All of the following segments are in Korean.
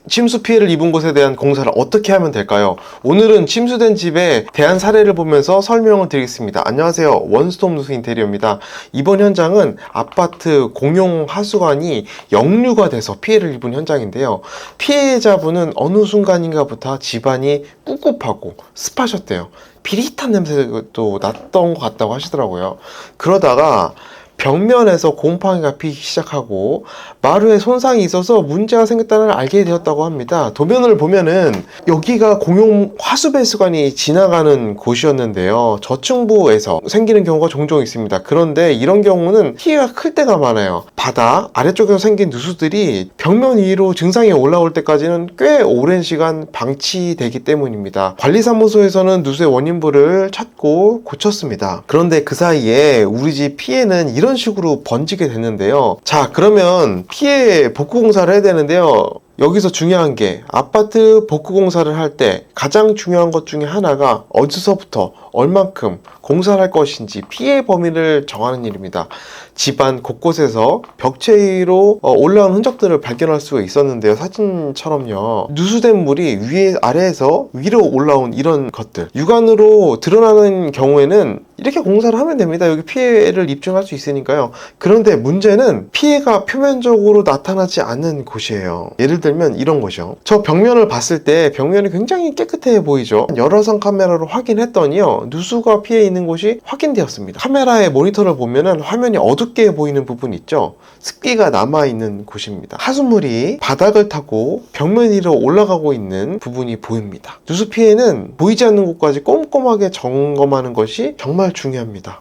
침수 피해를 입은 곳에 대한 공사를 어떻게 하면 될까요? 오늘은 침수된 집에 대한 사례를 보면서 설명을 드리겠습니다. 안녕하세요. 원스톱 누수 인테리어입니다. 이번 현장은 아파트 공용 하수관이 역류가 돼서 피해를 입은 현장인데요. 피해자분은 어느 순간인가부터 집안이 꿉꿉하고 습하셨대요. 비릿한 냄새도 났던 것 같다고 하시더라고요. 그러다가 벽면에서 곰팡이가 피기 시작하고 마루에 손상이 있어서 문제가 생겼다는 걸 알게 되었다고 합니다. 도면을 보면은 여기가 공용 화수배수관이 지나가는 곳이었는데요. 저층부에서 생기는 경우가 종종 있습니다. 그런데 이런 경우는 피해가 클 때가 많아요. 바닥 아래쪽에서 생긴 누수들이 벽면 위로 증상이 올라올 때까지는 꽤 오랜 시간 방치되기 때문입니다. 관리사무소에서는 누수의 원인부를 찾고 고쳤습니다. 그런데 그 사이에 우리 집 피해는 이런 식으로 번지게 됐는데요. 자, 그러면 피해 복구 공사를 해야 되는데요. 여기서 중요한 게 아파트 복구 공사를 할 때 가장 중요한 것 중에 하나가 어디서부터 얼만큼 공사를 할 것인지 피해 범위를 정하는 일입니다. 집안 곳곳에서 벽체 위로 올라온 흔적들을 발견할 수가 있었는데요. 사진처럼요. 누수된 물이 위에 아래에서 위로 올라온 이런 것들 육안으로 드러나는 경우에는 이렇게 공사를 하면 됩니다. 여기 피해를 입증할 수 있으니까요. 그런데 문제는 피해가 표면적으로 나타나지 않는 곳이에요. 예를 들면 이런 곳이요. 저 벽면을 봤을 때 벽면이 굉장히 깨끗해 보이죠. 여러선 카메라로 확인했더니요. 누수가 피해 있는 곳이 확인되었습니다. 카메라의 모니터를 보면은 화면이 어둡게 보이는 부분 있죠. 습기가 남아있는 곳입니다. 하수물이 바닥을 타고 벽면 위로 올라가고 있는 부분이 보입니다. 누수 피해는 보이지 않는 곳까지 꼼꼼하게 점검하는 것이 정말 중요합니다.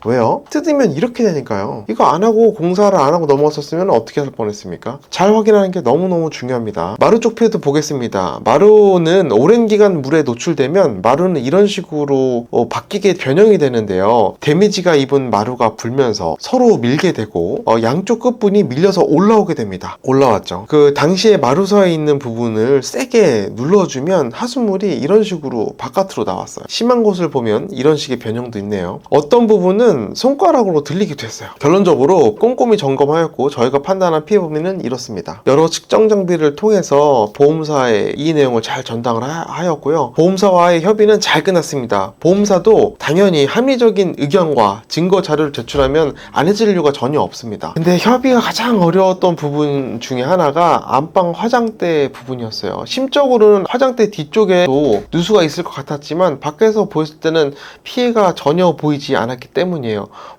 왜요? 뜯으면 이렇게 되니까요. 이거 안 하고 공사를 안 하고 넘어갔었으면 어떻게 할 뻔했습니까? 잘 확인하는 게 너무너무 중요합니다. 마루 쪽 피해도 보겠습니다. 마루는 오랜 기간 물에 노출되면 마루는 이런 식으로 바뀌게 변형이 되는데요. 데미지가 입은 마루가 불면서 서로 밀게 되고 양쪽 끝분이 밀려서 올라오게 됩니다. 올라왔죠. 그 당시에 마루서에 있는 부분을 세게 눌러주면 하수물이 이런 식으로 바깥으로 나왔어요. 심한 곳을 보면 이런 식의 변형도 있네요. 어떤 부분은 손가락으로 들리기도 했어요. 결론적으로 꼼꼼히 점검하였고 저희가 판단한 피해 범위는 이렇습니다. 여러 측정 장비를 통해서 보험사에 이 내용을 잘 전달을 하였고요. 보험사와의 협의는 잘 끝났습니다. 보험사도 당연히 합리적인 의견과 증거 자료를 제출하면 안 해줄 이유가 전혀 없습니다. 근데 협의가 가장 어려웠던 부분 중에 하나가 안방 화장대 부분이었어요. 심적으로는 화장대 뒤쪽에도 누수가 있을 것 같았지만 밖에서 보였을 때는 피해가 전혀 보이지 않았기 때문이에요.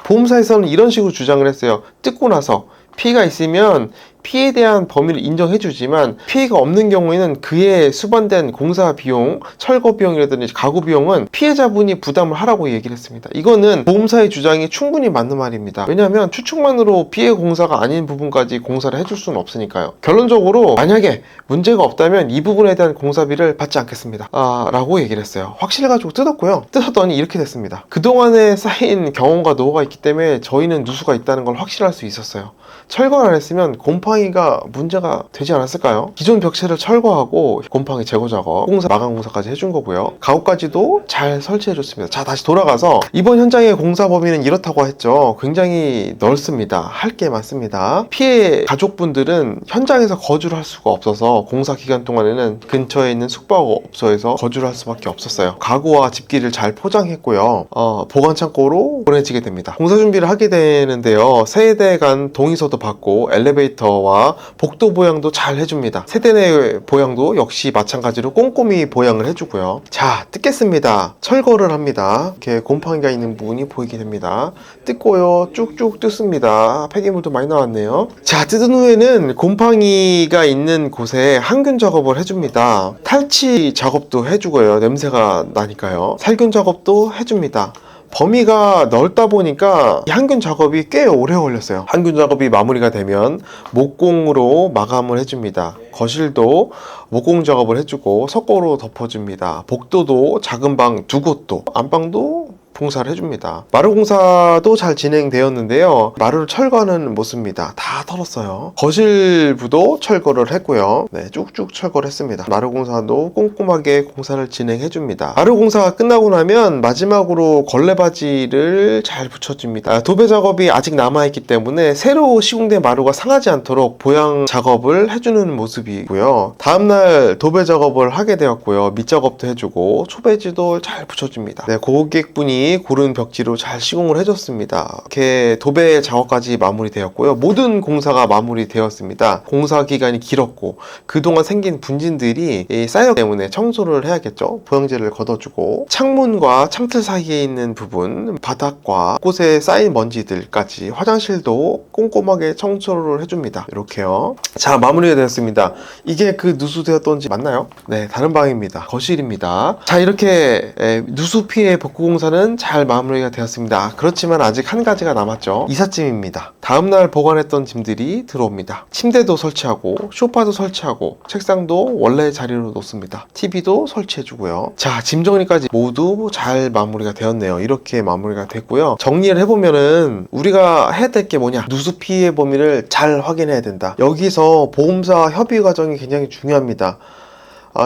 보험사에서는 이런 식으로 주장을 했어요. 뜯고 나서 피해가 있으면 피해에 대한 범위를 인정해주지만 피해가 없는 경우에는 그에 수반된 공사 비용, 철거 비용이라든지 가구 비용은 피해자분이 부담을 하라고 얘기를 했습니다. 이거는 보험사의 주장이 충분히 맞는 말입니다. 왜냐하면 추측만으로 피해 공사가 아닌 부분까지 공사를 해줄 수는 없으니까요. 결론적으로 만약에 문제가 없다면 이 부분에 대한 공사비를 받지 않겠습니다. 라고 얘기를 했어요. 확실해가지고 뜯었고요. 뜯었더니 이렇게 됐습니다. 그동안에 쌓인 경험과 노하우가 있기 때문에 저희는 누수가 있다는 걸 확실할 수 있었어요. 철거를 안 했으면 곰팡이가 문제가 되지 않았을까요? 기존 벽체를 철거하고 곰팡이 제거 작업, 공사 마감 공사까지 해준 거고요. 가구까지도 잘 설치해줬습니다. 자, 다시 돌아가서 이번 현장의 공사 범위는 이렇다고 했죠. 굉장히 넓습니다. 할 게 많습니다. 피해 가족분들은 현장에서 거주를 할 수가 없어서 공사 기간 동안에는 근처에 있는 숙박업소에서 거주를 할 수밖에 없었어요. 가구와 집기를 잘 포장했고요. 보관 창고로 보내지게 됩니다. 공사 준비를 하게 되는데요. 세대 간 동의서도 받고 엘리베이터와 복도 보양도 잘 해줍니다. 세대 내 보양도 역시 마찬가지로 꼼꼼히 보양을 해주고요. 자, 뜯겠습니다. 철거를 합니다. 이렇게 곰팡이가 있는 부분이 보이게 됩니다. 뜯고요. 쭉쭉 뜯습니다. 폐기물도 많이 나왔네요. 자, 뜯은 후에는 곰팡이가 있는 곳에 항균 작업을 해줍니다. 탈취 작업도 해주고요. 냄새가 나니까요. 살균 작업도 해줍니다. 범위가 넓다 보니까 항균 작업이 꽤 오래 걸렸어요. 항균 작업이 마무리가 되면 목공으로 마감을 해줍니다. 거실도 목공 작업을 해주고 석고로 덮어줍니다. 복도도 작은 방 두 곳도, 안방도 봉사를 해줍니다. 마루 공사도 잘 진행되었는데요. 마루를 철거하는 모습입니다. 다 털었어요. 거실부도 철거를 했고요. 네, 쭉쭉 철거를 했습니다. 마루 공사도 꼼꼼하게 공사를 진행해줍니다. 마루 공사가 끝나고 나면 마지막으로 걸레바지를 잘 붙여줍니다. 도배 작업이 아직 남아있기 때문에 새로 시공된 마루가 상하지 않도록 보양 작업을 해주는 모습이고요. 다음날 도배 작업을 하게 되었고요. 밑작업도 해주고 초배지도 잘 붙여줍니다. 네, 고객분이 고른 벽지로 잘 시공을 해줬습니다. 이렇게 도배 작업까지 마무리되었고요. 모든 공사가 마무리되었습니다. 공사 기간이 길었고 그동안 생긴 분진들이 쌓였기 때문에 청소를 해야겠죠. 보양제를 걷어주고 창문과 창틀 사이에 있는 부분, 바닥과 곳에 쌓인 먼지들까지 화장실도 꼼꼼하게 청소를 해줍니다. 이렇게요. 자, 마무리가 되었습니다. 이게 그 누수되었던지 맞나요? 네, 다른 방입니다. 거실입니다. 자, 이렇게 누수 피해 복구 공사는 잘 마무리가 되었습니다. 그렇지만 아직 한 가지가 남았죠. 이삿짐입니다. 다음날 보관했던 짐들이 들어옵니다. 침대도 설치하고 소파도 설치하고 책상도 원래 자리로 놓습니다. TV도 설치해주고요. 자, 짐 정리까지 모두 잘 마무리가 되었네요. 이렇게 마무리가 됐고요. 정리를 해보면은 우리가 해야 될 게 뭐냐, 누수 피해 범위를 잘 확인해야 된다. 여기서 보험사 협의 과정이 굉장히 중요합니다.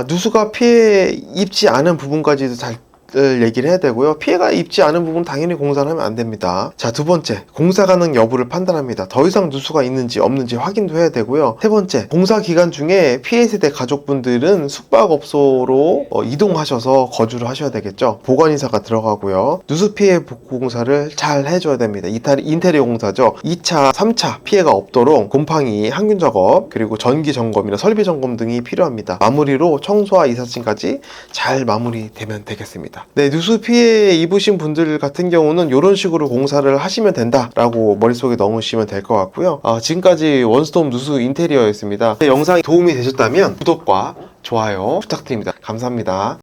누수가 피해 입지 않은 부분까지도 잘 얘기를 해야 되고요. 피해가 입지 않은 부분 당연히 공사를 하면 안 됩니다. 자, 두 번째, 공사 가능 여부를 판단합니다. 더 이상 누수가 있는지 없는지 확인도 해야 되고요. 세 번째, 공사 기간 중에 피해 세대 가족분들은 숙박업소로 이동하셔서 거주를 하셔야 되겠죠. 보관인사가 들어가고요. 누수 피해 복구 공사를 잘 해줘야 됩니다. 인테리어 공사죠. 2차, 3차 피해가 없도록 곰팡이 항균 작업, 그리고 전기 점검이나 설비 점검 등이 필요합니다. 마무리로 청소와 이삿짐까지 잘 마무리되면 되겠습니다. 네, 누수 피해 입으신 분들 같은 경우는 이런 식으로 공사를 하시면 된다라고 머릿속에 넣으시면 될 것 같고요. 지금까지 원스톱 누수 인테리어였습니다. 영상이 도움이 되셨다면 구독과 좋아요 부탁드립니다. 감사합니다.